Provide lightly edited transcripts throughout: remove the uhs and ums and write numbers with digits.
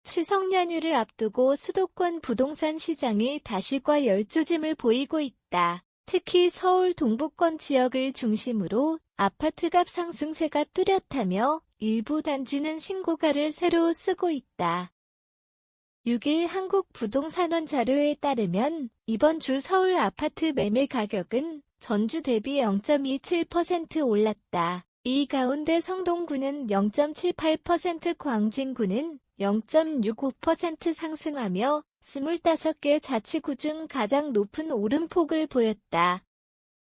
추석 연휴를 앞두고 수도권 부동산 시장이 다시과 열조짐을 보이고 있다. 특히 서울 동부권 지역을 중심으로 아파트값 상승세가 뚜렷하며 일부 단지는 신고가를 새로 쓰고 있다. 6일 한국부동산원 자료에 따르면 이번 주 서울 아파트 매매 가격은 전주 대비 0.27% 올랐다. 이 가운데 성동구는 0.78%, 광진구는 0.65% 상승하며 25개 자치구 중 가장 높은 오름폭을 보였다.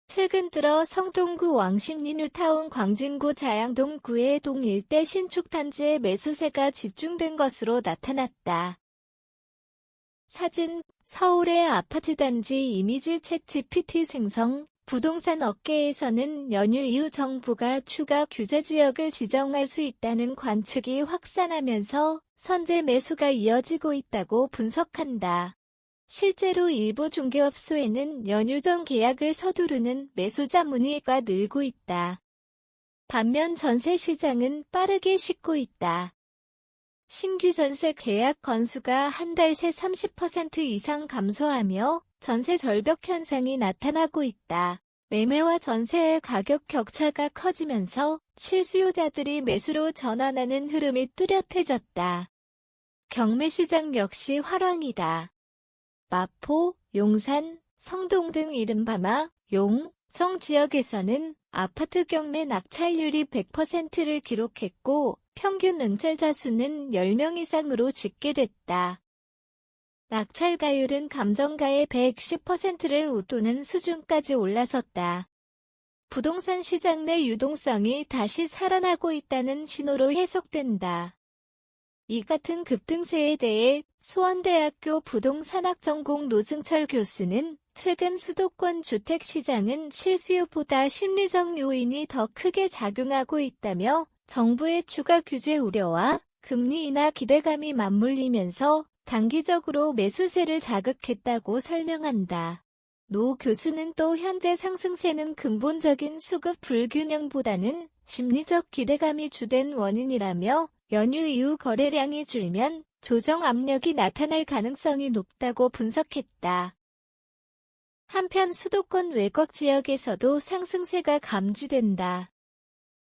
최근 들어 성동구 왕십리 뉴타운, 광진구 자양동, 구회동 일대 신축 단지의 매수세가 집중된 것으로 나타났다. 사진, 서울의 아파트 단지 이미지 챗GPT 생성. 부동산 업계에서는 연휴 이후 정부가 추가 규제 지역을 지정할 수 있다는 관측이 확산하면서 선제 매수가 이어지고 있다고 분석한다. 실제로 일부 중개업소에는 연휴 전 계약을 서두르는 매수자 문의가 늘고 있다. 반면 전세 시장은 빠르게 식고 있다. 신규 전세 계약 건수가 한 달 새 30% 이상 감소하며 전세 절벽 현상이 나타나고 있다. 매매와 전세의 가격 격차가 커지면서 실수요자들이 매수로 전환하는 흐름이 뚜렷해졌다. 경매시장 역시 활황이다. 마포, 용산, 성동 등 이른바 마, 용, 성 지역에서는 아파트 경매 낙찰률이 100%를 기록했고 평균 응찰자 수는 10명 이상으로 집계됐다. 낙찰가율은 감정가의 110%를 웃도는 수준까지 올라섰다. 부동산 시장 내 유동성이 다시 살아나고 있다는 신호로 해석된다. 이 같은 급등세에 대해 수원대학교 부동산학 전공 노승철 교수는 최근 수도권 주택시장은 실수요보다 심리적 요인이 더 크게 작용하고 있다며 정부의 추가 규제 우려와 금리 인하 기대감이 맞물리면서 단기적으로 매수세를 자극했다고 설명한다. 노 교수는 또 현재 상승세는 근본적인 수급 불균형보다는 심리적 기대감이 주된 원인이라며 연휴 이후 거래량이 줄면 조정 압력이 나타날 가능성이 높다고 분석했다. 한편 수도권 외곽 지역에서도 상승세가 감지된다.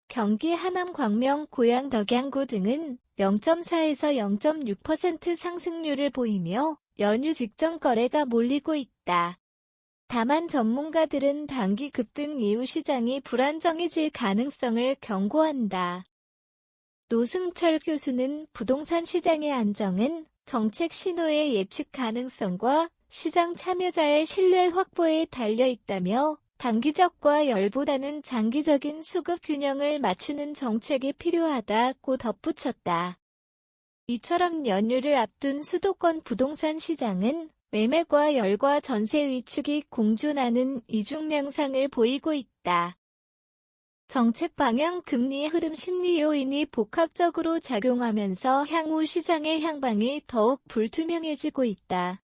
경기 하남, 광명, 고양, 덕양구 등은 0.4에서 0.6% 상승률을 보이며 연휴 직전 거래가 몰리고 있다. 다만 전문가들은 단기 급등 이후 시장이 불안정해질 가능성을 경고한다. 노승철 교수는 부동산 시장의 안정은 정책 신호의 예측 가능성과 시장 참여자의 신뢰 확보에 달려 있다며 단기적과 열보다는 장기적인 수급 균형을 맞추는 정책이 필요하다고 덧붙였다. 이처럼 연휴를 앞둔 수도권 부동산 시장은 매매과 열과 전세 위축이 공존하는 이중 양상을 보이고 있다. 정책 방향, 금리 흐름, 심리 요인이 복합적으로 작용하면서 향후 시장의 향방이 더욱 불투명해지고 있다.